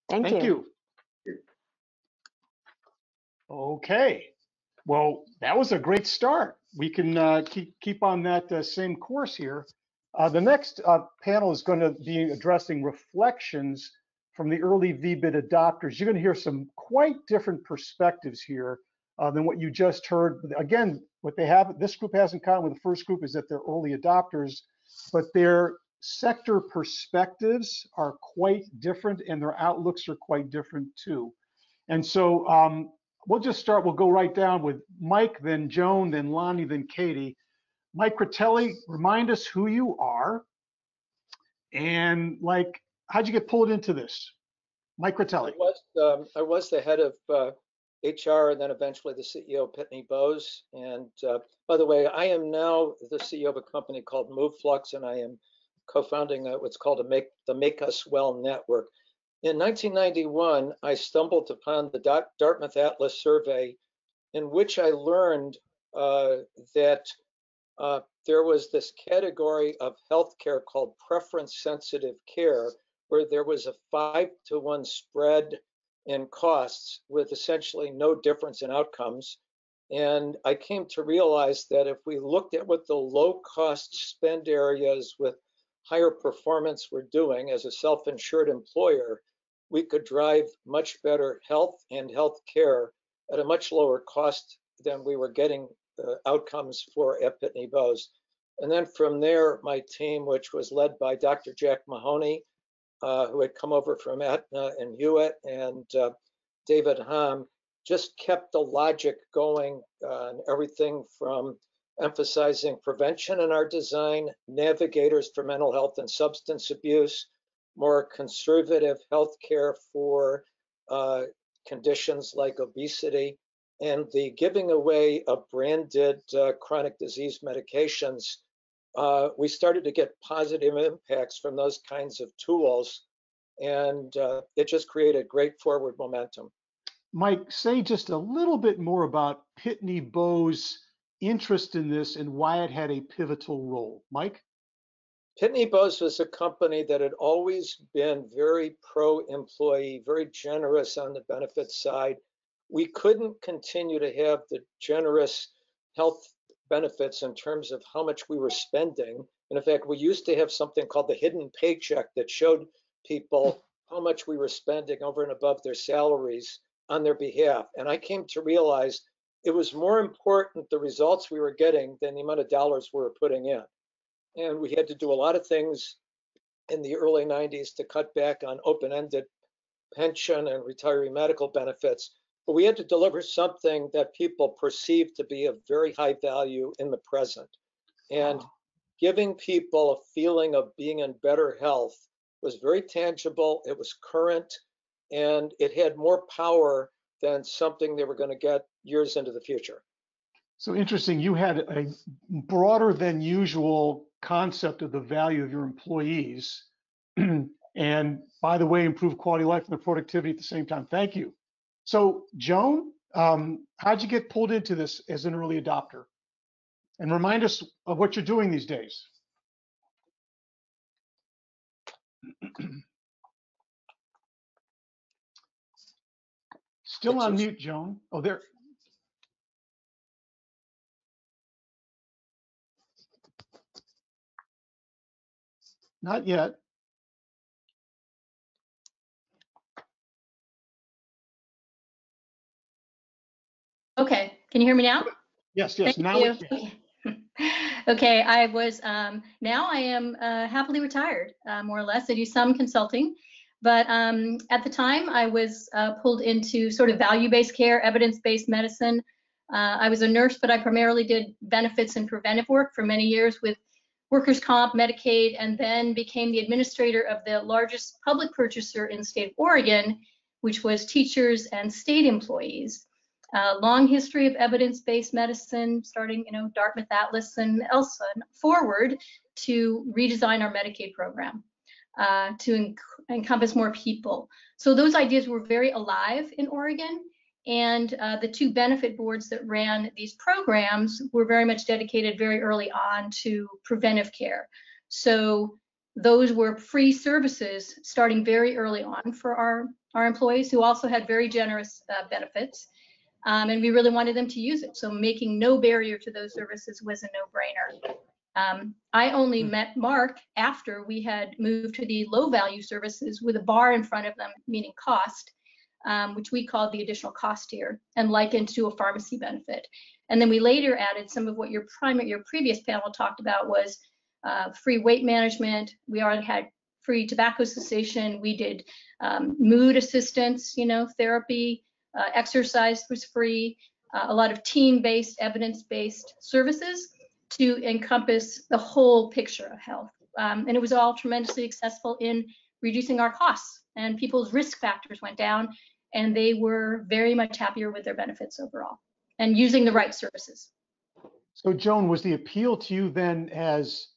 Thank Thank you. you. Okay. Well, that was a great start. We can keep on that same course here. The next panel is going to be addressing reflections from the early VBID adopters. You're going to hear some quite different perspectives here than what you just heard. Again, what this group has in common with the first group is that they're early adopters, but their sector perspectives are quite different and their outlooks are quite different too. And so we'll just start, we'll go right down with Mike, then Joan, then Lonnie, then Katie. Mike Critelli, remind us who you are and like, how'd you get pulled into this? Mike Critelli. I was the head of HR and then eventually the CEO of Pitney Bowes. And by the way, I am now the CEO of a company called MoveFlux, and I am co-founding what's called the Make Us Well Network. In 1991, I stumbled upon the Dartmouth Atlas survey, in which I learned that there was this category of healthcare called preference-sensitive care, where there was a 5-to-1 spread in costs with essentially no difference in outcomes. And I came to realize that if we looked at what the low-cost spend areas with higher performance were doing as a self-insured employer, we could drive much better health and health care at a much lower cost than we were getting outcomes for at Pitney Bowes. And then from there, my team, which was led by Dr. Jack Mahoney, who had come over from Aetna and Hewitt, and David Hom, just kept the logic going on everything from emphasizing prevention in our design, navigators for mental health and substance abuse, more conservative healthcare for conditions like obesity, and the giving away of branded chronic disease medications. We started to get positive impacts from those kinds of tools, and it just created great forward momentum. Mike, say just a little bit more about Pitney Bowes' interest in this and why it had a pivotal role. Mike? Pitney Bowes was a company that had always been very pro-employee, very generous on the benefits side. We couldn't continue to have the generous health benefits in terms of how much we were spending. And in fact, we used to have something called the hidden paycheck that showed people how much we were spending over and above their salaries on their behalf. And I came to realize it was more important the results we were getting than the amount of dollars we were putting in. And we had to do a lot of things in the early 90s to cut back on open-ended pension and retiree medical benefits. But we had to deliver something that people perceived to be of very high value in the present. And giving people a feeling of being in better health was very tangible, it was current, and it had more power than something they were going to get years into the future. So interesting, you had a broader than usual concept of the value of your employees. And by the way, improve quality of life and their productivity at the same time. Thank you. So Joan, how'd you get pulled into this as an early adopter? And remind us of what you're doing these days. Still on mute, Joan. Oh, there. Not yet. Okay, can you hear me now? Yes, yes. Thank now you. we can. Okay, I was now I am happily retired, more or less. I do some consulting, but at the time I was pulled into sort of value-based care, evidence-based medicine. I was a nurse, but I primarily did benefits and preventive work for many years with workers' comp, Medicaid, and then became the administrator of the largest public purchaser in the state of Oregon, which was teachers and state employees. Long history of evidence-based medicine, starting, Dartmouth Atlas and ELSA forward to redesign our Medicaid program to encompass more people. So those ideas were very alive in Oregon, and the two benefit boards that ran these programs were very much dedicated very early on to preventive care. So those were free services starting very early on for our employees, who also had very generous benefits. And we really wanted them to use it. So making no barrier to those services was a no-brainer. I only met Mark after we had moved to the low value services with a bar in front of them, meaning cost, which we called the additional cost tier, and likened to a pharmacy benefit. And then we later added some of what your previous panel talked about was free weight management. We already had free tobacco cessation. We did mood assistance, therapy, exercise was free, a lot of team-based, evidence-based services to encompass the whole picture of health. And it was all tremendously successful in reducing our costs, and people's risk factors went down, and they were very much happier with their benefits overall and using the right services. So Joan, was the appeal to you then as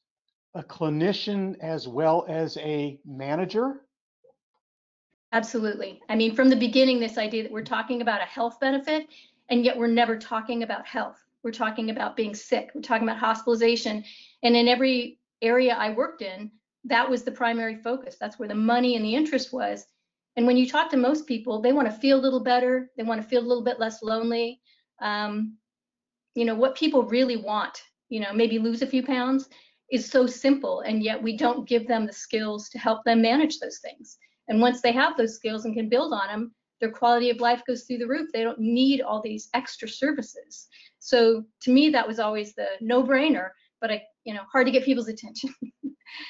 a clinician as well as a manager? Absolutely. I mean, from the beginning, this idea that we're talking about a health benefit, and yet we're never talking about health. We're talking about being sick. We're talking about hospitalization. And in every area I worked in, that was the primary focus. That's where the money and the interest was. And when you talk to most people, they want to feel a little better. They want to feel a little bit less lonely. What people really want, maybe lose a few pounds, is so simple. And yet we don't give them the skills to help them manage those things. And once they have those skills and can build on them, their quality of life goes through the roof. They don't need all these extra services. So to me, that was always the no-brainer, but hard to get people's attention.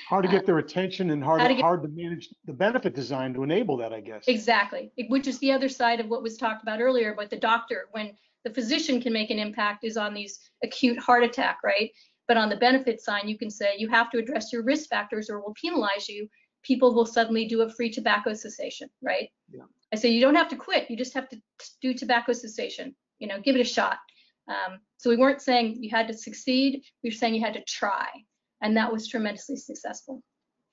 Hard to get their attention, and hard to manage the benefit design to enable that, I guess. Exactly, which is the other side of what was talked about earlier, but the doctor, when the physician can make an impact, is on these acute heart attack, right? But on the benefit side, you can say you have to address your risk factors or we'll penalize you. People will suddenly do a free tobacco cessation, right? Yeah. I say you don't have to quit, you just have to do tobacco cessation, give it a shot. So we weren't saying you had to succeed, we were saying you had to try, and that was tremendously successful.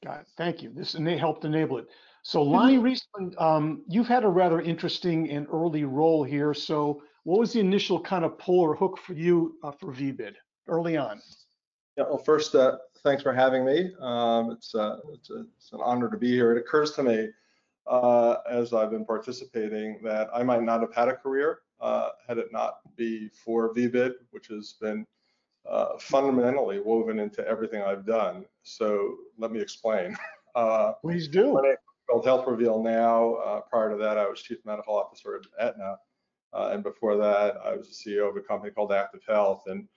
Got it. Thank you. This helped enable it. So Lonnie Reisman, you've had a rather interesting and early role here. So what was the initial kind of pull or hook for you for VBID early on? Yeah, well, first, thanks for having me. It's an honor to be here. It occurs to me as I've been participating that I might not have had a career had it not be for VBID, which has been fundamentally woven into everything I've done. So let me explain. Please do. My name is called Health Reveal now. Prior to that, I was Chief Medical Officer at Aetna. And before that, I was the CEO of a company called Active Health. And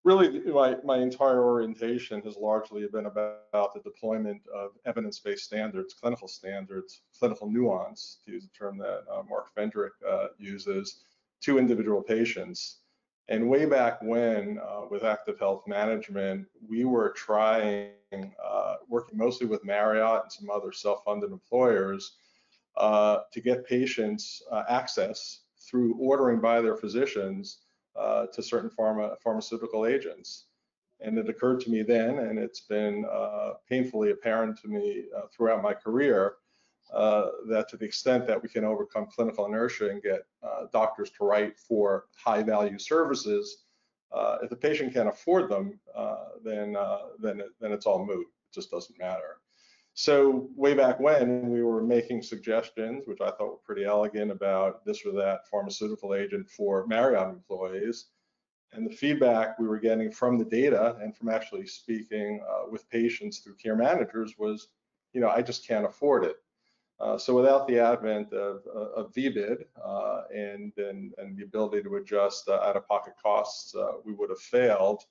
really, my entire orientation has largely been about the deployment of evidence-based standards, clinical nuance, to use a term that Mark Fendrick uses, to individual patients. And way back when, with Active Health Management, we were working mostly with Marriott and some other self-funded employers to get patients access through ordering by their physicians to certain pharmaceutical agents. And it occurred to me then, and it's been painfully apparent to me throughout my career, that to the extent that we can overcome clinical inertia and get doctors to write for high value services, if the patient can't afford them, then it's all moot. It just doesn't matter. So way back when, we were making suggestions, which I thought were pretty elegant, about this or that pharmaceutical agent for Marriott employees. And the feedback we were getting from the data and from actually speaking with patients through care managers was, I just can't afford it. So without the advent of VBID and the ability to adjust out-of-pocket costs, we would have failed.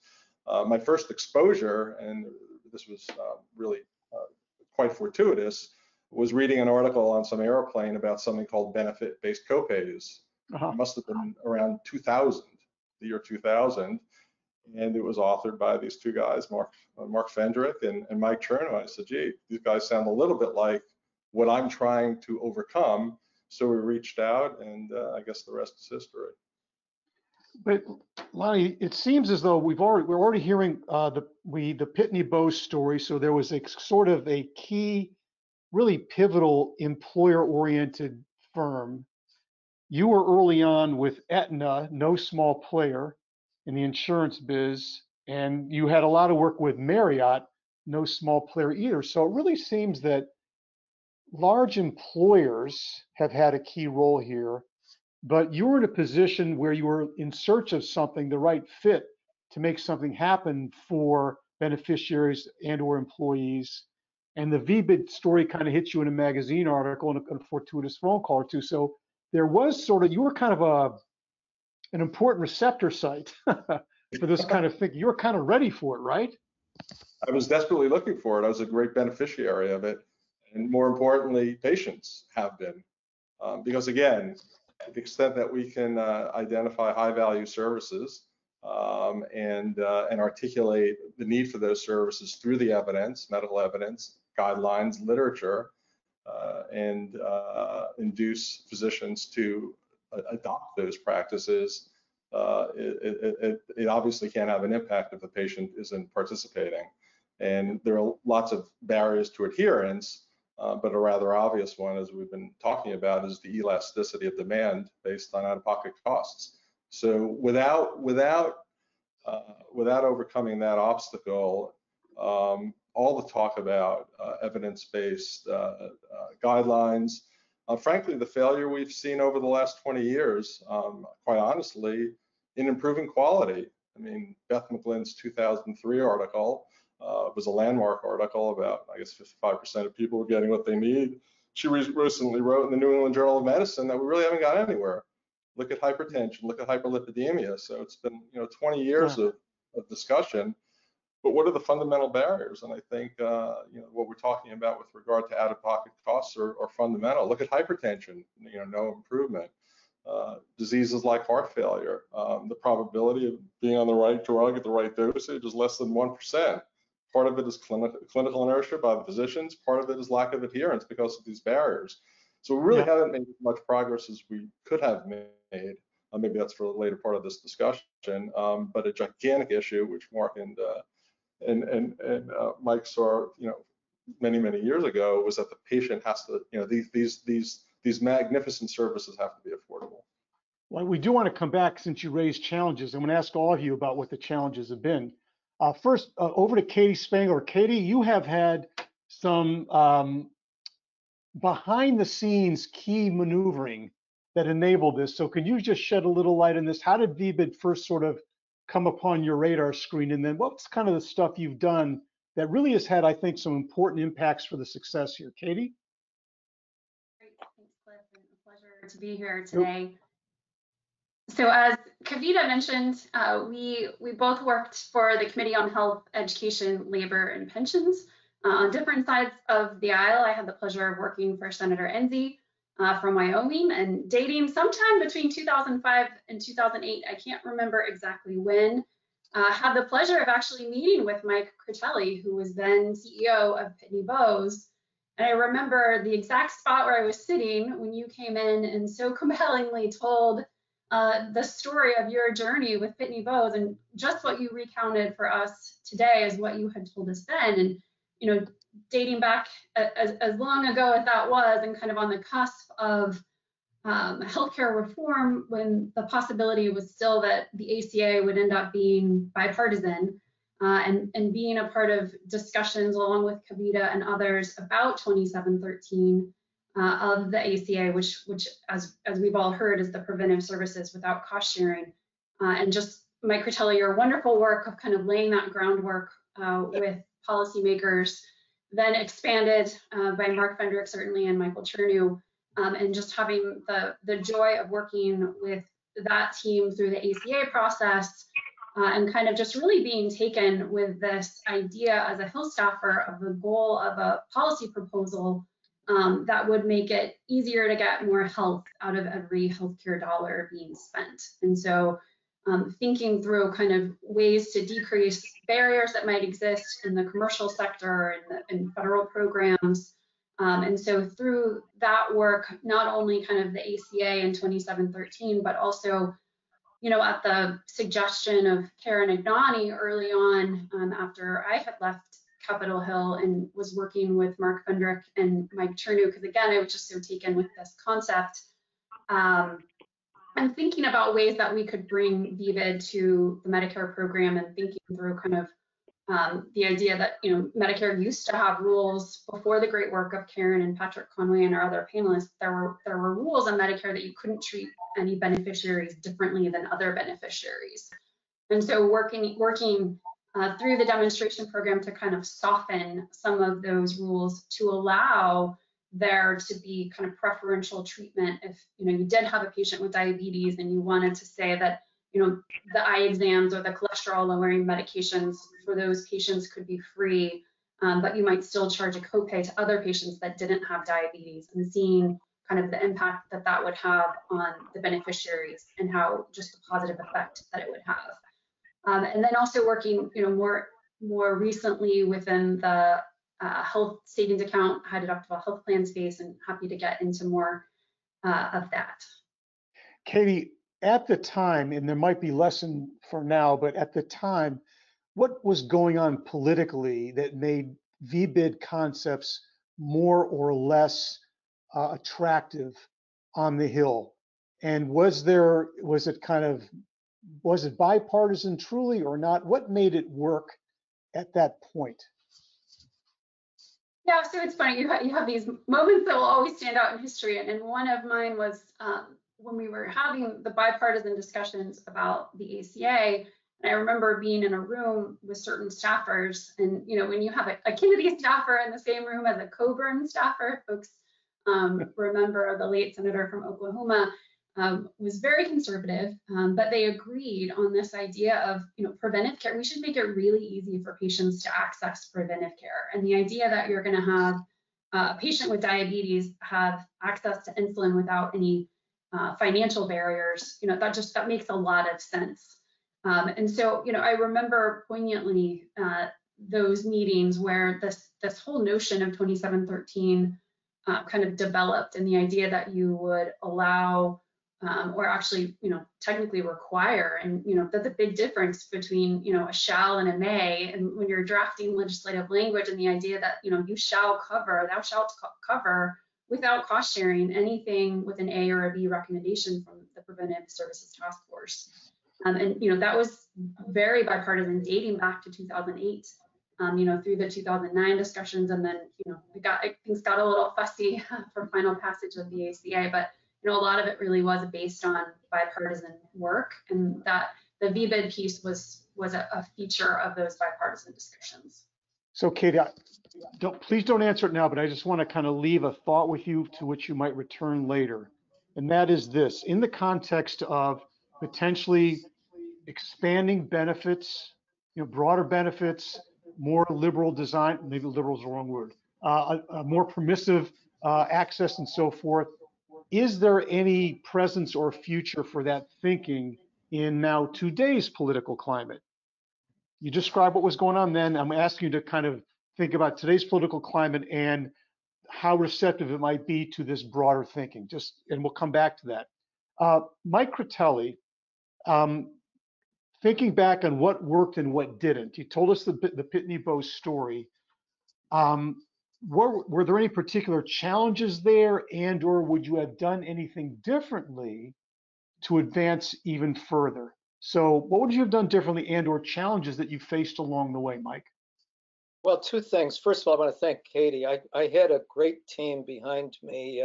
My first exposure, and this was really quite fortuitous, was reading an article on some airplane about something called benefit-based copays. It must have been around 2000, the year 2000, and it was authored by these two guys, Mark Fendrick and Mike Chernow. I said, gee, these guys sound a little bit like what I'm trying to overcome. So we reached out, and I guess the rest is history. But Lonnie, it seems as though we're already hearing the Pitney Bowes story. So there was a sort of a key, really pivotal employer-oriented firm. You were early on with Aetna, no small player in the insurance biz, and you had a lot of work with Marriott, no small player either. So it really seems that large employers have had a key role here, but you were in a position where you were in search of something, the right fit to make something happen for beneficiaries and or employees. And the VBID story kind of hit you in a magazine article and a fortuitous phone call or two. So there was sort of, you were kind of an important receptor site for this kind of thing. You were kind of ready for it, right? I was desperately looking for it. I was a great beneficiary of it. And more importantly, patients have been. Because again, to the extent that we can identify high value services and articulate the need for those services through the evidence, medical evidence, guidelines, literature, and induce physicians to adopt those practices, it obviously can't have an impact if the patient isn't participating. And there are lots of barriers to adherence, but a rather obvious one, as we've been talking about, is the elasticity of demand based on out-of-pocket costs. So without overcoming that obstacle, all the talk about evidence-based guidelines, frankly, the failure we've seen over the last 20 years, quite honestly, in improving quality. I mean, Beth McGlynn's 2003 article was a landmark article about, I guess, 55% of people were getting what they need. She recently wrote in the New England Journal of Medicine that we really haven't got anywhere. Look at hypertension, look at hyperlipidemia. So it's been 20 years of discussion. But what are the fundamental barriers? And I think what we're talking about with regard to out-of-pocket costs are fundamental. Look at hypertension, no improvement. Diseases like heart failure, the probability of being on the right drug at the right dosage is less than 1%. Part of it is clinical inertia by the physicians. Part of it is lack of adherence because of these barriers. So we really haven't made as much progress as we could have made. Maybe that's for the later part of this discussion. But a gigantic issue, which Mark and Mike saw, many years ago, was that the patient has to, these magnificent services have to be affordable. Well, we do want to come back since you raised challenges. I'm going to ask all of you about what the challenges have been. First, over to Katie Spangler. Katie, you have had some behind the scenes key maneuvering that enabled this. So can you just shed a little light on this? How did VBID first sort of come upon your radar screen? And then what's kind of the stuff you've done that really has had, I think, some important impacts for the success here? Katie? Great, thanks, Cliff, and a pleasure to be here today. So as Kavita mentioned, we both worked for the Committee on Health, Education, Labor, and Pensions on different sides of the aisle. I had the pleasure of working for Senator Enzi from Wyoming, and dating sometime between 2005 and 2008, I can't remember exactly when, had the pleasure of actually meeting with Mike Critelli, who was then CEO of Pitney Bowes. And I remember the exact spot where I was sitting when you came in and so compellingly told the story of your journey with Pitney Bowes, and just what you recounted for us today is what you had told us then. And dating back as long ago as that was, and kind of on the cusp of healthcare reform, when the possibility was still that the ACA would end up being bipartisan, and being a part of discussions along with Kavita and others about 2713 of the ACA, which as we've all heard, is the preventive services without cost sharing. And just Mike Critelli, your wonderful work of kind of laying that groundwork with policymakers, then expanded by Mark Fendrick, certainly, and Michael Chernew, and just having the joy of working with that team through the ACA process, and kind of just really being taken with this idea as a Hill staffer of the goal of a policy proposal that would make it easier to get more health out of every healthcare dollar being spent. And so thinking through kind of ways to decrease barriers that might exist in the commercial sector and in federal programs. And so through that work, not only kind of the ACA in 2713, but also, at the suggestion of Karen Agnani early on, after I had left Capitol Hill and was working with Mark Fendrick and Mike Chernew, because again, I was just so taken with this concept. And thinking about ways that we could bring VBID to the Medicare program, and thinking through kind of the idea that, you know, Medicare used to have rules before the great work of Karen and Patrick Conway and our other panelists. There were rules on Medicare that you couldn't treat any beneficiaries differently than other beneficiaries. And so working through the demonstration program to kind of soften some of those rules to allow there to be kind of preferential treatment if, you know, you did have a patient with diabetes and you wanted to say that, you know, the eye exams or the cholesterol lowering medications for those patients could be free, but you might still charge a copay to other patients that didn't have diabetes, and seeing kind of the impact that that would have on the beneficiaries and how just the positive effect that it would have. And then also working, you know, more recently within the health savings account, high deductible health plan space, and happy to get into more of that. Katie, at the time, and there might be lesson for now, but at the time, what was going on politically that made VBID concepts more or less attractive on the Hill? And was it bipartisan truly or not? What made it work at that point? Yeah, so it's funny, you have these moments that will always stand out in history, and one of mine was when we were having the bipartisan discussions about the ACA. And I remember being in a room with certain staffers, and you know, when you have a Kennedy staffer in the same room as a Coburn staffer, folks remember the late senator from Oklahoma, was very conservative, but they agreed on this idea of, you know, preventive care. We should make it really easy for patients to access preventive care. And the idea that you're going to have a patient with diabetes have access to insulin without any financial barriers, you know, that makes a lot of sense. And so, you know, I remember poignantly those meetings where this whole notion of 2713 kind of developed, and the idea that you would allow or actually, you know, technically require, and, you know, that's a big difference between, you know, a shall and a may. And when you're drafting legislative language, and the idea that, you know, thou shalt cover without cost sharing anything with an A or a B recommendation from the Preventive Services Task Force. And, you know, that was very bipartisan dating back to 2008, you know, through the 2009 discussions. And then, you know, things got a little fussy for final passage of the ACA, but you know, a lot of it really was based on bipartisan work, and that the VBID piece was a feature of those bipartisan discussions. So Katie, please don't answer it now, but I just want to kind of leave a thought with you to which you might return later. And that is this: in the context of potentially expanding benefits, you know, broader benefits, more liberal design, maybe liberal is the wrong word, a more permissive access and so forth. Is there any presence or future for that thinking in now today's political climate? You described what was going on then. I'm asking you to kind of think about today's political climate and how receptive it might be to this broader thinking. And we'll come back to that. Mike Critelli, thinking back on what worked and what didn't, you told us the Pitney Bowes story. Were there any particular challenges there, and or would you have done anything differently to advance even further? So what would you have done differently, and or challenges that you faced along the way, Mike? Well, two things. First of all, I want to thank Katie. I had a great team behind me,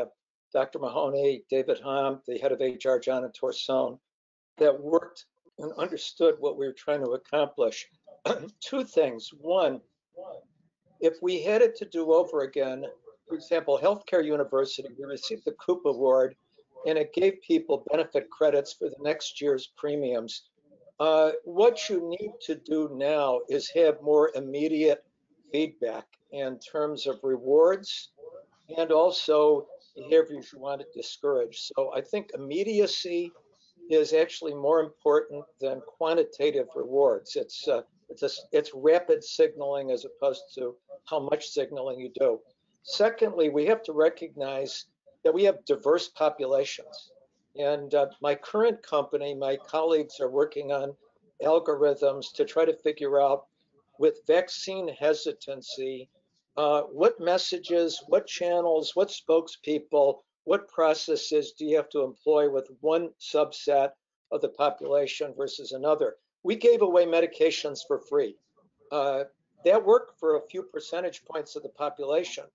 Dr. Mahoney, David Hom, the head of HR, John Torson, that worked and understood what we were trying to accomplish. Two things. One, if we had it to do over again, for example, Healthcare University, we received the COOP award, and it gave people benefit credits for the next year's premiums. What you need to do now is have more immediate feedback in terms of rewards and also behaviors you want to discourage. So I think immediacy is actually more important than quantitative rewards. It's rapid signaling as opposed to how much signaling you do. Secondly, we have to recognize that we have diverse populations. And my current company, my colleagues are working on algorithms to try to figure out, with vaccine hesitancy, what messages, what channels, what spokespeople, what processes do you have to employ with one subset of the population versus another. We gave away medications for free. that worked for a few percentage points of the population.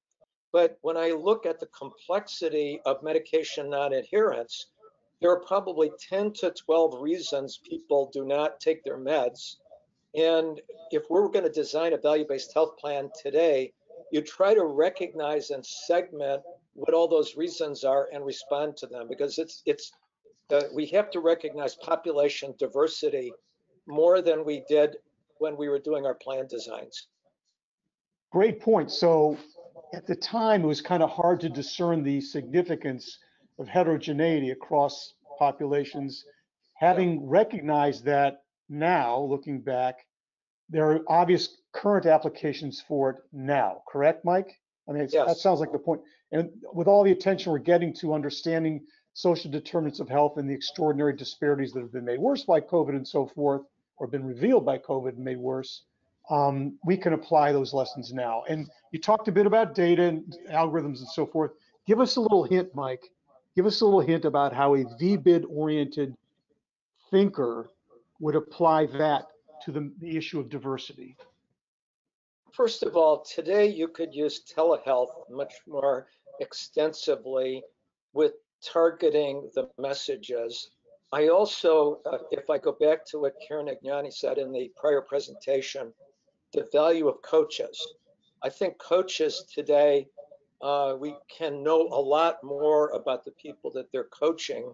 But when I look at the complexity of medication non-adherence, there are probably 10 to 12 reasons people do not take their meds. And if we're going to design a value-based health plan today, you try to recognize and segment what all those reasons are and respond to them, because we have to recognize population diversity more than we did when we were doing our plan designs. Great point. So at the time, it was kind of hard to discern the significance of heterogeneity across populations. Having recognized that now, looking back, there are obvious current applications for it now, correct, Mike? I mean, Yes. That sounds like the point. And with all the attention we're getting to understanding social determinants of health and the extraordinary disparities that have been made worse by COVID and so forth, or been revealed by COVID and made worse, we can apply those lessons now. And you talked a bit about data and algorithms and so forth. Give us a little hint, Mike. Give us a little hint about how a VBID-oriented thinker would apply that to the issue of diversity. First of all, today you could use telehealth much more extensively with targeting the messages. I also, if I go back to what Karen Agnani said in the prior presentation, the value of coaches. I think coaches today, we can know a lot more about the people that they're coaching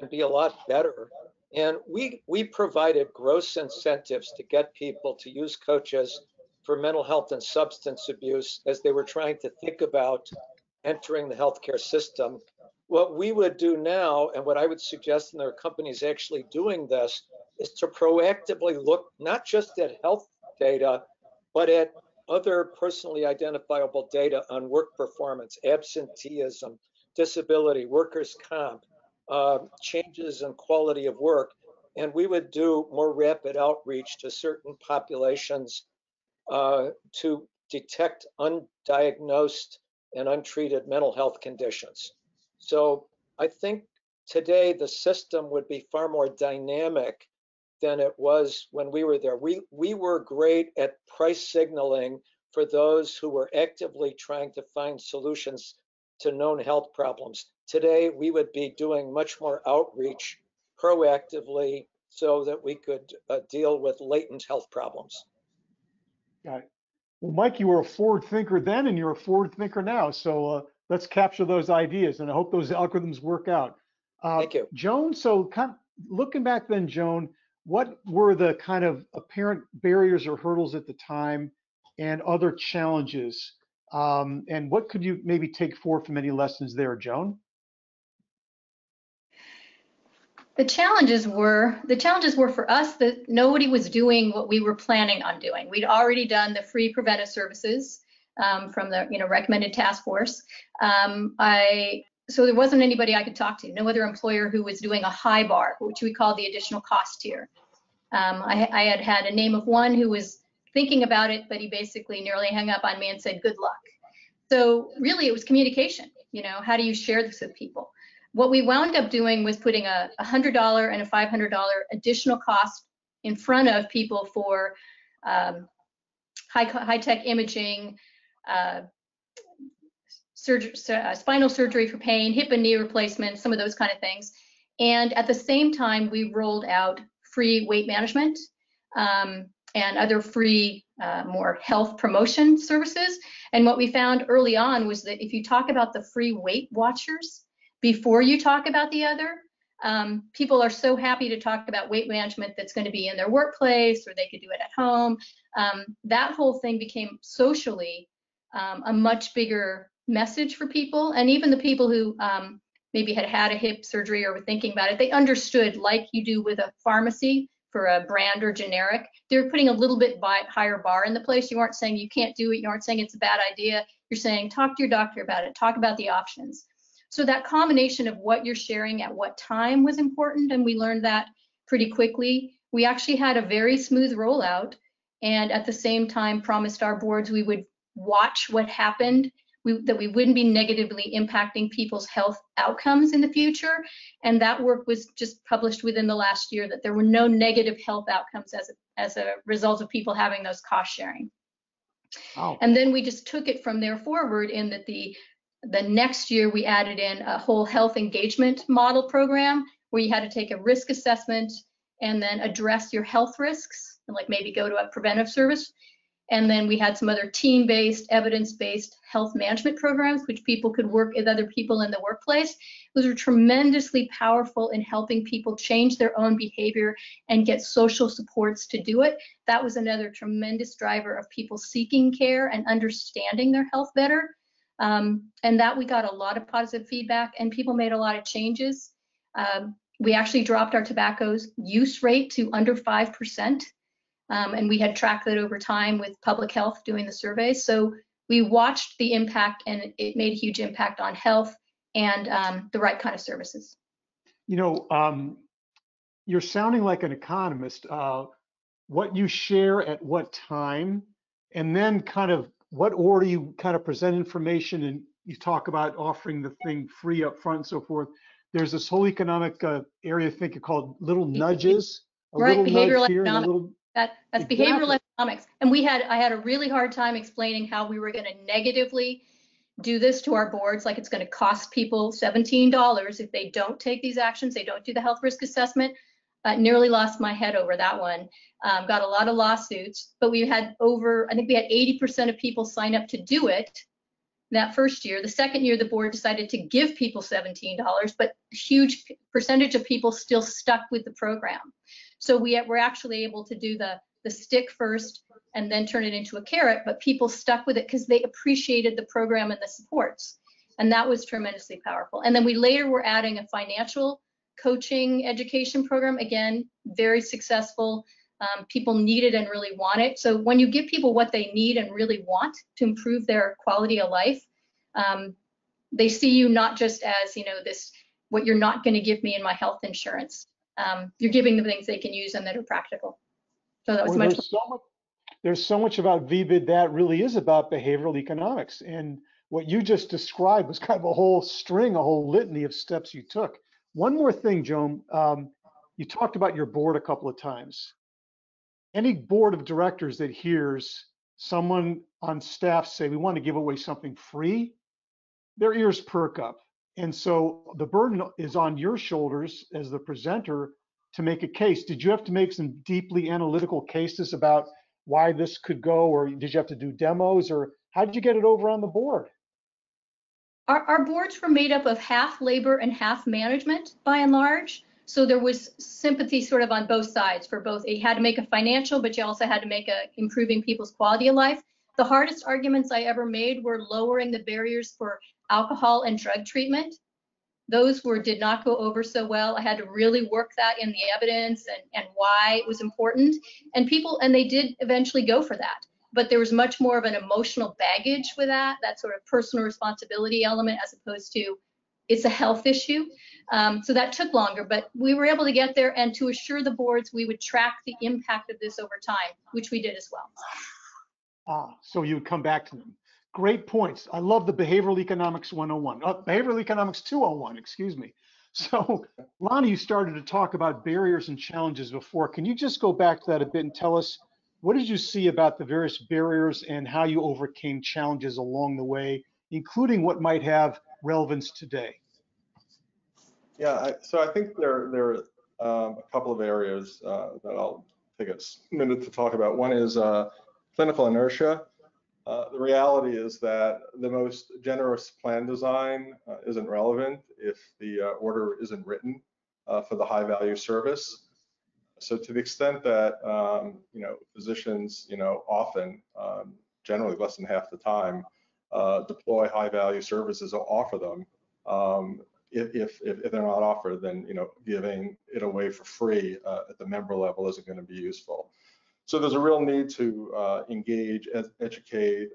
and be a lot better. And we provided gross incentives to get people to use coaches for mental health and substance abuse as they were trying to think about entering the healthcare system. What we would do now, and what I would suggest, and there are companies actually doing this, is to proactively look not just at health data, but at other personally identifiable data on work performance, absenteeism, disability, workers' comp, changes in quality of work. And we would do more rapid outreach to certain populations to detect undiagnosed and untreated mental health conditions. So I think today the system would be far more dynamic than it was when we were there. We were great at price signaling for those who were actively trying to find solutions to known health problems. Today, we would be doing much more outreach proactively so that we could deal with latent health problems. Got it. Well, Mike, you were a forward thinker then and you're a forward thinker now. So let's capture those ideas and I hope those algorithms work out. Thank you. Joan, so kind of looking back then, Joan, what were the kind of apparent barriers or hurdles at the time and other challenges? And what could you maybe take forward from any lessons there, Joan? The challenges were for us that nobody was doing what we were planning on doing. We'd already done the free preventive services from the recommended task force. So there wasn't anybody I could talk to, no other employer who was doing a high bar, which we call the additional cost tier. I had a name of one who was thinking about it, but he basically nearly hung up on me and said, good luck. So really it was communication. How do you share this with people? What we wound up doing was putting a $100 and a $500 additional cost in front of people for high-tech imaging, spinal surgery for pain, hip and knee replacement, some of those kind of things. And at the same time, we rolled out free weight management and other free, more health promotion services. And what we found early on was that if you talk about the free Weight Watchers before you talk about the other, people are so happy to talk about weight management that's going to be in their workplace or they could do it at home. That whole thing became socially a much bigger message for people. And even the people who maybe had a hip surgery or were thinking about it, they understood, like you do with a pharmacy for a brand or generic, they're putting a little bit higher bar in the place. You aren't saying you can't do it. You aren't saying it's a bad idea. You're saying, talk to your doctor about it. Talk about the options. So that combination of what you're sharing at what time was important, and we learned that pretty quickly. We actually had a very smooth rollout, and at the same time promised our boards we would watch what happened, that we wouldn't be negatively impacting people's health outcomes in the future. And that work was just published within the last year, that there were no negative health outcomes as a result of people having those cost sharing. Wow. And then we just took it from there forward in that the next year we added in a whole health engagement model program where you had to take a risk assessment and then address your health risks and like maybe go to a preventive service. And then we had some other team-based, evidence-based health management programs, which people could work with other people in the workplace. Those are tremendously powerful in helping people change their own behavior and get social supports to do it. That was another tremendous driver of people seeking care and understanding their health better. And that we got a lot of positive feedback and people made a lot of changes. We actually dropped our tobacco use rate to under 5%. And we had tracked that over time with public health doing the survey. So we watched the impact and it made a huge impact on health and the right kind of services. You know, you're sounding like an economist. What you share at what time, and then kind of what order you kind of present information, and you talk about offering the thing free up front and so forth. There's this whole economic area thinking called little nudges, a right, little behavioral nudge here and a economics. little. That's Exactly. behavioral economics. And I had a really hard time explaining how we were going to negatively do this to our boards, like it's going to cost people $17 if they don't take these actions, they don't do the health risk assessment. Nearly lost my head over that one. Got a lot of lawsuits, but we had I think we had 80% of people sign up to do it that first year. The second year, the board decided to give people $17, but a huge percentage of people still stuck with the program. So we're actually able to do the stick first and then turn it into a carrot, but people stuck with it because they appreciated the program and the supports. And that was tremendously powerful. And then we later were adding a financial coaching education program. Again, very successful. People need it and really want it. So when you give people what they need and really want to improve their quality of life, they see you not just as, you know, this, what you're not going to give me in my health insurance. You're giving them things they can use and that are practical. So that was there's so much about VBID that really is about behavioral economics. And what you just described was kind of a whole string, a whole litany of steps you took. One more thing, Joan, you talked about your board a couple of times. Any board of directors that hears someone on staff say, we want to give away something free, their ears perk up. And so the burden is on your shoulders as the presenter to make a case. Did you have to make some deeply analytical cases about why this could go, or did you have to do demos, or how did you get it over on the board? Our boards were made up of half labor and half management by and large. So there was sympathy sort of on both sides for both. You had to make a financial, but you also had to make improving people's quality of life. The hardest arguments I ever made were lowering the barriers for alcohol and drug treatment. Those did not go over so well. I had to really work that in the evidence and why it was important. And they did eventually go for that. But there was much more of an emotional baggage with that sort of personal responsibility element, as opposed to it's a health issue. So that took longer, but we were able to get there, and to assure the boards we would track the impact of this over time, which we did as well. So you would come back to them. Great points. I love the Behavioral Economics 101, Behavioral Economics 201, excuse me. So Lonnie, you started to talk about barriers and challenges before. Can you just go back to that a bit and tell us, what did you see about the various barriers and how you overcame challenges along the way, including what might have relevance today? Yeah, so I think there are a couple of areas that I'll take a minute to talk about. One is clinical inertia. The reality is that the most generous plan design isn't relevant if the order isn't written for the high value service. So to the extent that physicians often, generally less than half the time, deploy high value services or offer them, if they're not offered, then giving it away for free at the member level isn't going to be useful. So there's a real need to engage, educate,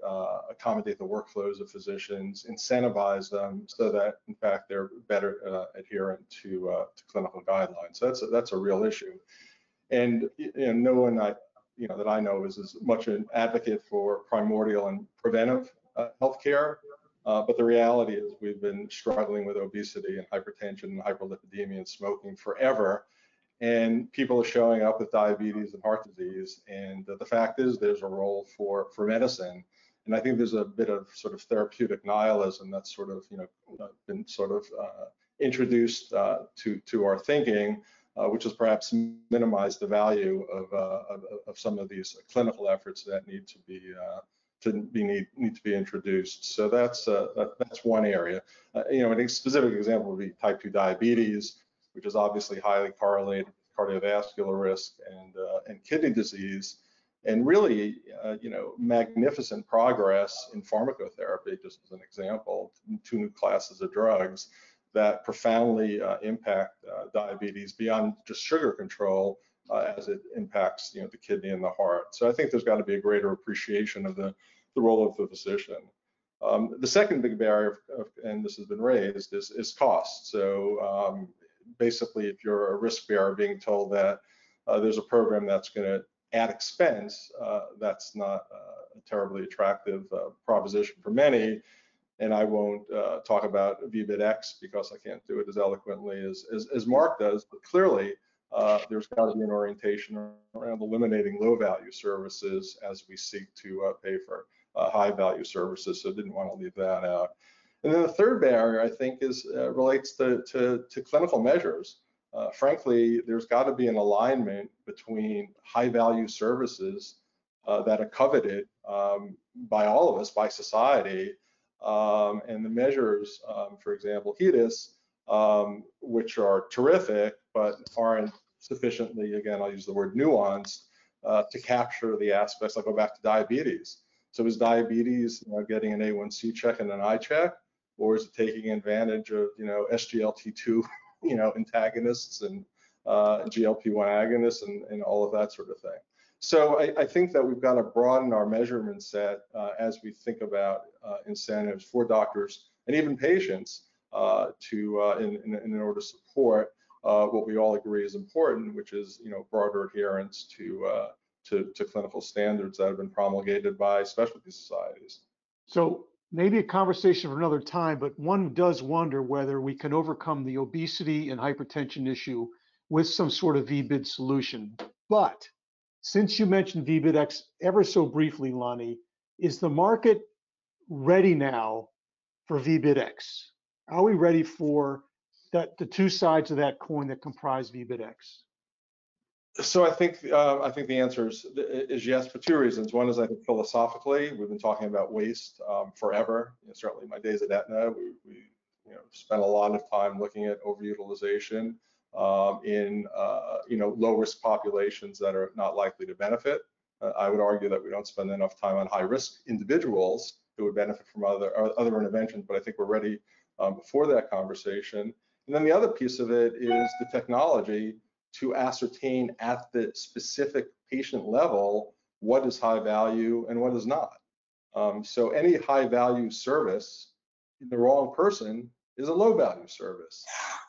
accommodate the workflows of physicians, incentivize them so that in fact they're better adherent to clinical guidelines. So that's a real issue. And no one that I know is as much an advocate for primordial and preventive healthcare. But the reality is we've been struggling with obesity and hypertension and hyperlipidemia and smoking forever. and people are showing up with diabetes and heart disease. And the fact is, there's a role for medicine. And I think there's a bit of sort of therapeutic nihilism that's sort of, been sort of introduced to our thinking, which has perhaps minimized the value of some of these clinical efforts that need to be introduced. So that's one area. A specific example would be type 2 diabetes, which is obviously highly correlated with cardiovascular risk and kidney disease. And really, magnificent progress in pharmacotherapy, just as an example, 2 new classes of drugs that profoundly impact diabetes beyond just sugar control as it impacts, the kidney and the heart. So I think there's got to be a greater appreciation of the role of the physician. The second big barrier, and this has been raised, is cost. So basically, if you're a risk bearer being told that there's a program that's going to add expense, that's not a terribly attractive proposition for many. And I won't talk about VBID-X because I can't do it as eloquently as Mark does, but clearly there's got to be an orientation around eliminating low value services as we seek to pay for high value services. So didn't want to leave that out. And then the third barrier, I think, relates to clinical measures. Frankly, there's got to be an alignment between high value services that are coveted by all of us, by society, and the measures, for example, HEDIS, which are terrific, but aren't sufficiently, again, I'll use the word nuanced, to capture the aspects. I'll go back to diabetes. So is diabetes getting an A1C check and an eye check, or is it taking advantage of SGLT2 antagonists and GLP-1 agonists and all of that sort of thing? So I think that we've got to broaden our measurement set as we think about incentives for doctors and even patients in order to support what we all agree is important, which is broader adherence to clinical standards that have been promulgated by specialty societies. So maybe a conversation for another time, but one does wonder whether we can overcome the obesity and hypertension issue with some sort of VBID solution. But since you mentioned VBID-X ever so briefly, Lonnie, is the market ready now for VBID-X? Are we ready for the 2 sides of that coin that comprise VBID-X? So I think the answer is yes for 2 reasons. One is, I think, philosophically, we've been talking about waste forever. Certainly, my days at Aetna, we spent a lot of time looking at overutilization in low risk populations that are not likely to benefit. I would argue that we don't spend enough time on high risk individuals who would benefit from other interventions, but I think we're ready for that conversation. And then the other piece of it is the technology to ascertain at the specific patient level what is high value and what is not. So any high value service in the wrong person is a low value service.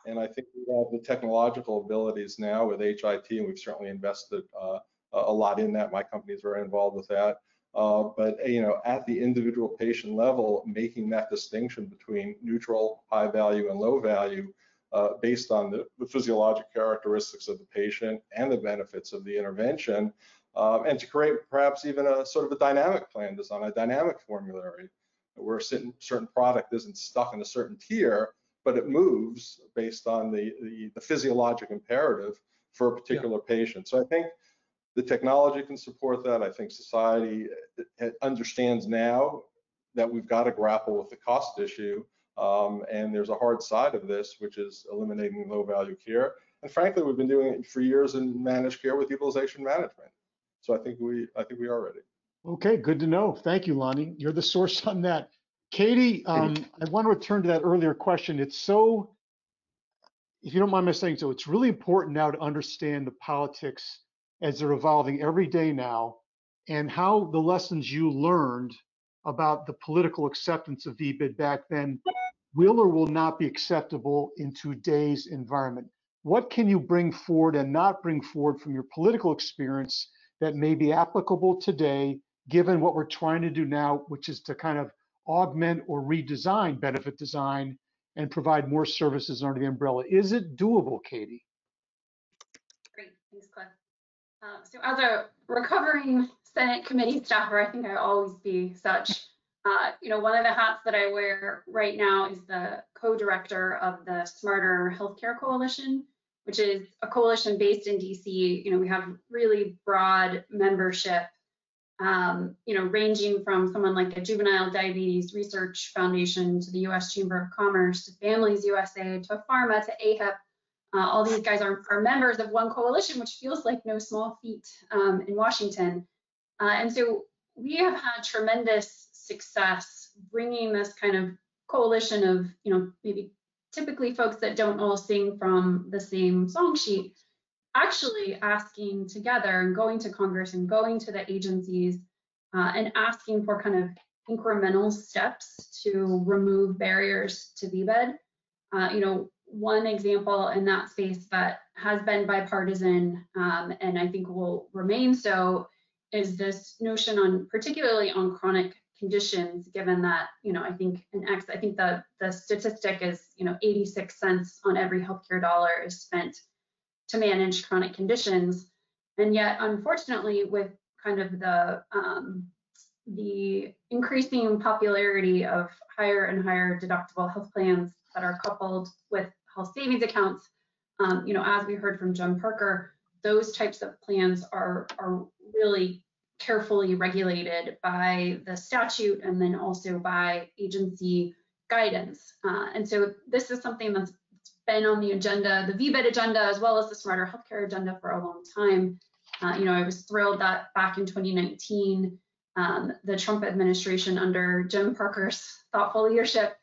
And I think we have the technological abilities now with HIT, and we've certainly invested a lot in that. My company is very involved with that. But at the individual patient level, making that distinction between neutral, high value, and low value based on the physiologic characteristics of the patient and the benefits of the intervention, and to create perhaps even a sort of a dynamic plan design, a dynamic formulary, where a certain product isn't stuck in a certain tier, but it moves based on the physiologic imperative for a particular patient. So I think the technology can support that. I think society understands now that we've got to grapple with the cost issue. And there's a hard side of this, which is eliminating low value care. And frankly, we've been doing it for years in managed care with utilization management. So I think we are ready. Okay, good to know. Thank you, Lonnie. You're the source on that. Katie, I want to return to that earlier question. It's so, if you don't mind me saying so, it's really important now to understand the politics as they're evolving every day now, and how the lessons you learned about the political acceptance of VBID back then will or will not be acceptable in today's environment. What can you bring forward and not bring forward from your political experience that may be applicable today, given what we're trying to do now, which is to kind of augment or redesign benefit design and provide more services under the umbrella? Is it doable, Katie? Thanks, Cliff. So as a recovering Senate committee staffer, I think I always be such. One of the hats that I wear right now is the co-director of the Smarter Healthcare Coalition, which is a coalition based in DC. We have really broad membership, ranging from someone like the Juvenile Diabetes Research Foundation to the U.S. Chamber of Commerce to Families USA to Pharma to AHIP. All these guys are members of one coalition, which feels like no small feat in Washington. And so we have had tremendous success bringing this kind of coalition of, maybe typically folks that don't all sing from the same song sheet, actually asking together and going to Congress and going to the agencies and asking for kind of incremental steps to remove barriers to VBED. One example in that space that has been bipartisan and I think will remain so is this notion particularly on chronic conditions, given that, I think the statistic is, 86 cents on every healthcare dollar is spent to manage chronic conditions. And yet, unfortunately, with kind of the increasing popularity of higher and higher deductible health plans that are coupled with health savings accounts, as we heard from Jen Parker, those types of plans are really carefully regulated by the statute and then also by agency guidance. And so this is something that's been on the agenda, the VBED agenda, as well as the Smarter Healthcare agenda for a long time. I was thrilled that back in 2019, the Trump administration under Jen Parker's thoughtful leadership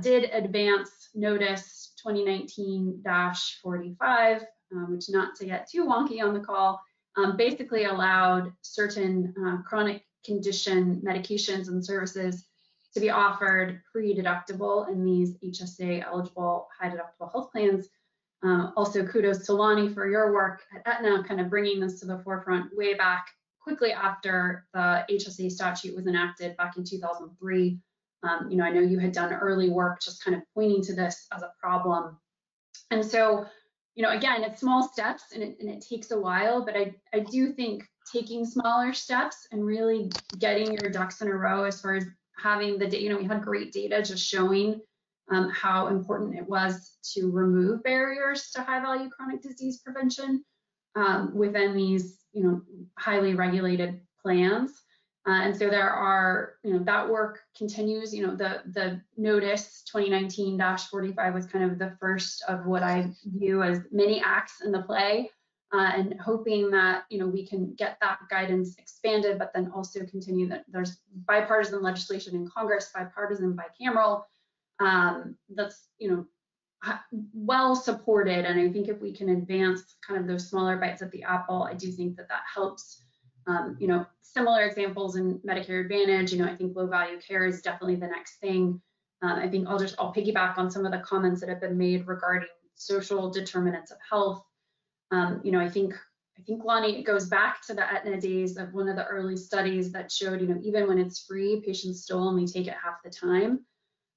did advance notice 2019-45, which, not to get too wonky on the call, basically allowed certain chronic condition medications and services to be offered pre-deductible in these HSA eligible high deductible health plans. Also, kudos to Lonnie for your work at Aetna, kind of bringing this to the forefront way back quickly after the HSA statute was enacted back in 2003. I know you had done early work just kind of pointing to this as a problem. And so, again, it's small steps and it takes a while, but I do think taking smaller steps and really getting your ducks in a row as far as having the data, we had great data just showing how important it was to remove barriers to high value chronic disease prevention within these, highly regulated plans. And so there are, that work continues. The notice 2019-45 was kind of the first of what I view as many acts in the play, and hoping that, we can get that guidance expanded, but then also continue that there's bipartisan legislation in Congress, bipartisan, bicameral, that's, well supported. And I think if we can advance kind of those smaller bites at the apple, I do think that helps. Similar examples in Medicare Advantage, I think low value care is definitely the next thing. I think I'll piggyback on some of the comments that have been made regarding social determinants of health. I think Lonnie, it goes back to the Aetna days of one of the early studies that showed, even when it's free, patients still only take it half the time.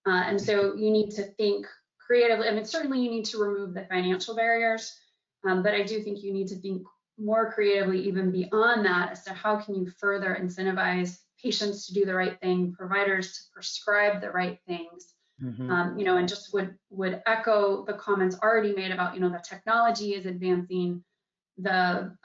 And so you need to think creatively. I mean, certainly you need to remove the financial barriers, but I do think you need to think more creatively even beyond that as to how can you further incentivize patients to do the right thing, providers to prescribe the right things, and just would echo the comments already made about, the technology is advancing, the,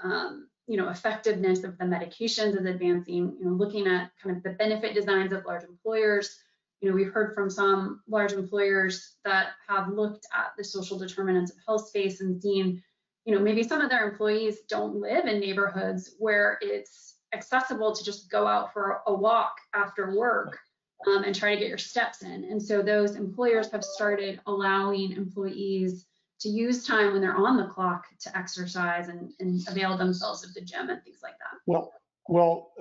effectiveness of the medications is advancing, looking at kind of the benefit designs of large employers. We've heard from some large employers that have looked at the social determinants of health space and seen, maybe some of their employees don't live in neighborhoods where it's accessible to just go out for a walk after work and try to get your steps in. And so those employers have started allowing employees to use time when they're on the clock to exercise and avail themselves of the gym and things like that. Well,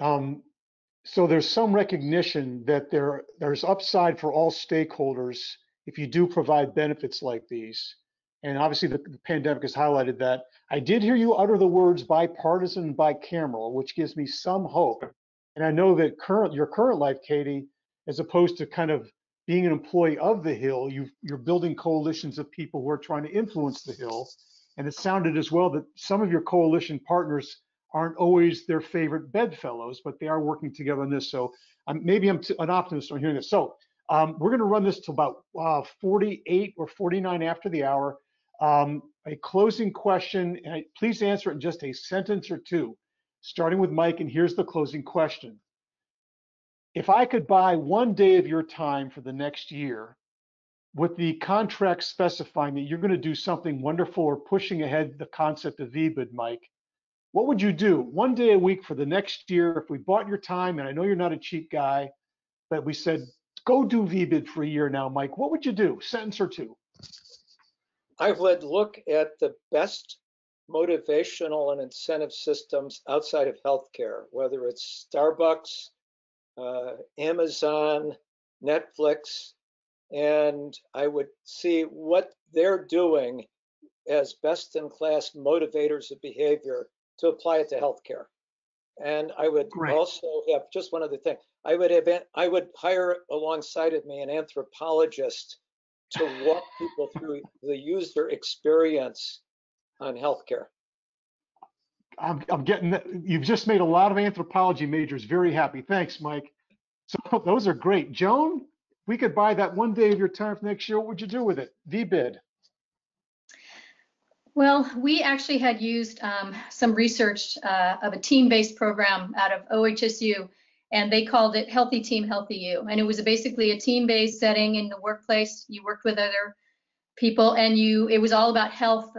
so there's some recognition that there's upside for all stakeholders if you do provide benefits like these. And obviously the pandemic has highlighted that. I did hear you utter the words bipartisan and bicameral, which gives me some hope. And I know that your current life, Katie, as opposed to kind of being an employee of the Hill, you're building coalitions of people who are trying to influence the Hill. And it sounded as well that some of your coalition partners aren't always their favorite bedfellows, but they are working together on this. So maybe I'm an optimist on hearing this. So we're going to run this to about 48 or 49 after the hour. A closing question, and please answer it in just a sentence or two, starting with Mike. And here's the closing question. If I could buy 1 day of your time for the next year, with the contract specifying that you're going to do something wonderful or pushing ahead the concept of VBID, Mike, what would you do 1 day a week for the next year if we bought your time? And I know you're not a cheap guy, but we said, go do VBID for a year now, Mike. What would you do? Sentence or two. I would look at the best motivational and incentive systems outside of healthcare, whether it's Starbucks, Amazon, Netflix, and I would see what they're doing as best-in-class motivators of behavior to apply it to healthcare. And I would also have just one other thing. I would hire alongside of me an anthropologist to walk people through the user experience on healthcare. I'm getting that. You've just made a lot of anthropology majors very happy. Thanks, Mike. So those are great. Joan, we could buy that 1 day of your time for next year. What would you do with it? VBID. Well, we actually had used some research of a team-based program out of OHSU, and they called it Healthy Team, Healthy You. And it was basically a team-based setting in the workplace. You worked with other people, and it was all about health,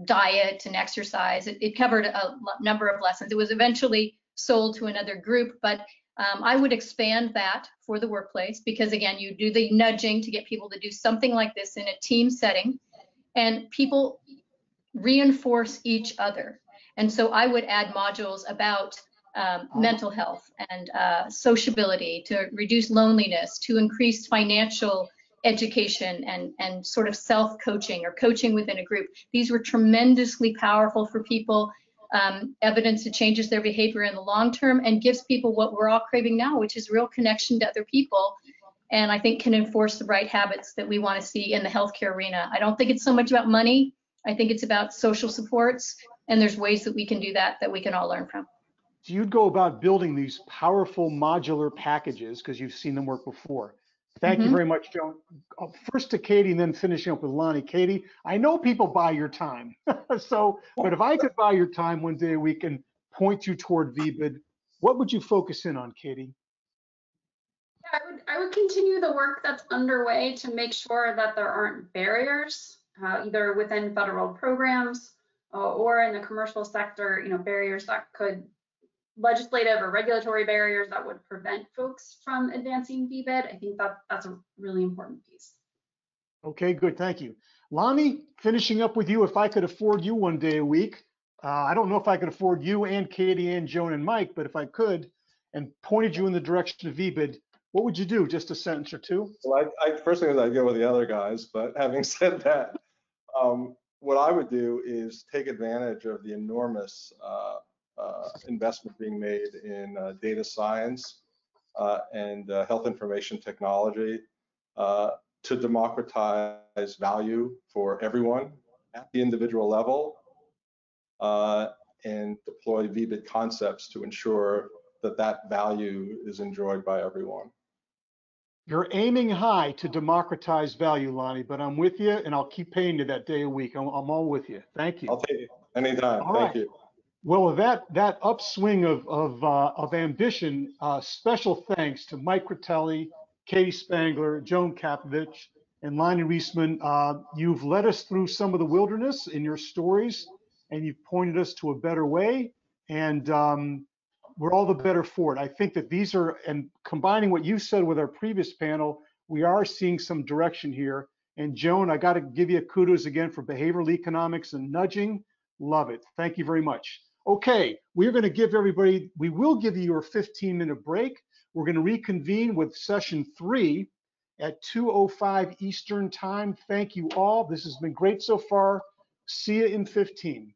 diet, and exercise. It covered a number of lessons. It was eventually sold to another group, but I would expand that for the workplace because, again, you do the nudging to get people to do something like this in a team setting. And people reinforce each other. And so I would add modules about mental health and sociability to reduce loneliness, to increase financial education and sort of self-coaching or coaching within a group. These were tremendously powerful for people. Evidence that changes their behavior in the long term and gives people what we're all craving now, which is real connection to other people. And I think can enforce the right habits that we want to see in the healthcare arena. I don't think it's so much about money. I think it's about social supports, and there's ways that we can do that we can all learn from. So you'd go about building these powerful modular packages because you've seen them work before. Thank you very much, Joan. First to Katie and then finishing up with Lonnie. Katie, I know people buy your time. But if I could buy your time 1 day a week and point you toward VBID, what would you focus in on, Katie? I would continue the work that's underway to make sure that there aren't barriers, either within federal programs or in the commercial sector, barriers that could, legislative or regulatory barriers that would prevent folks from advancing VBID. I think that's a really important piece. Okay, good, thank you. Lonnie, finishing up with you, if I could afford you 1 day a week, I don't know if I could afford you and Katie and Joan and Mike, but if I could and pointed you in the direction of VBID, what would you do? Just a sentence or two? Well, first thing is I'd go with the other guys, but having said that, what I would do is take advantage of the enormous investment being made in data science and health information technology to democratize value for everyone at the individual level and deploy VBID concepts to ensure that value is enjoyed by everyone. You're aiming high to democratize value, Lonnie, but I'm with you, and I'll keep paying you that day a week. I'm all with you. Thank you. I'll take it anytime. Thank you. Well, with that upswing of ambition, special thanks to Mike Critelli, Katie Spangler, Joan Kapovich, and Lonnie Reisman. You've led us through some of the wilderness in your stories, and you've pointed us to a better way. And we're all the better for it. I think that these are, and combining what you said with our previous panel, we are seeing some direction here. And Joan, I got to give you kudos again for behavioral economics and nudging. Love it. Thank you very much. Okay, we're going to give everybody, we will give you your 15-minute break. We're going to reconvene with session 3 at 2:05 Eastern time. Thank you all. This has been great so far. See you in 15.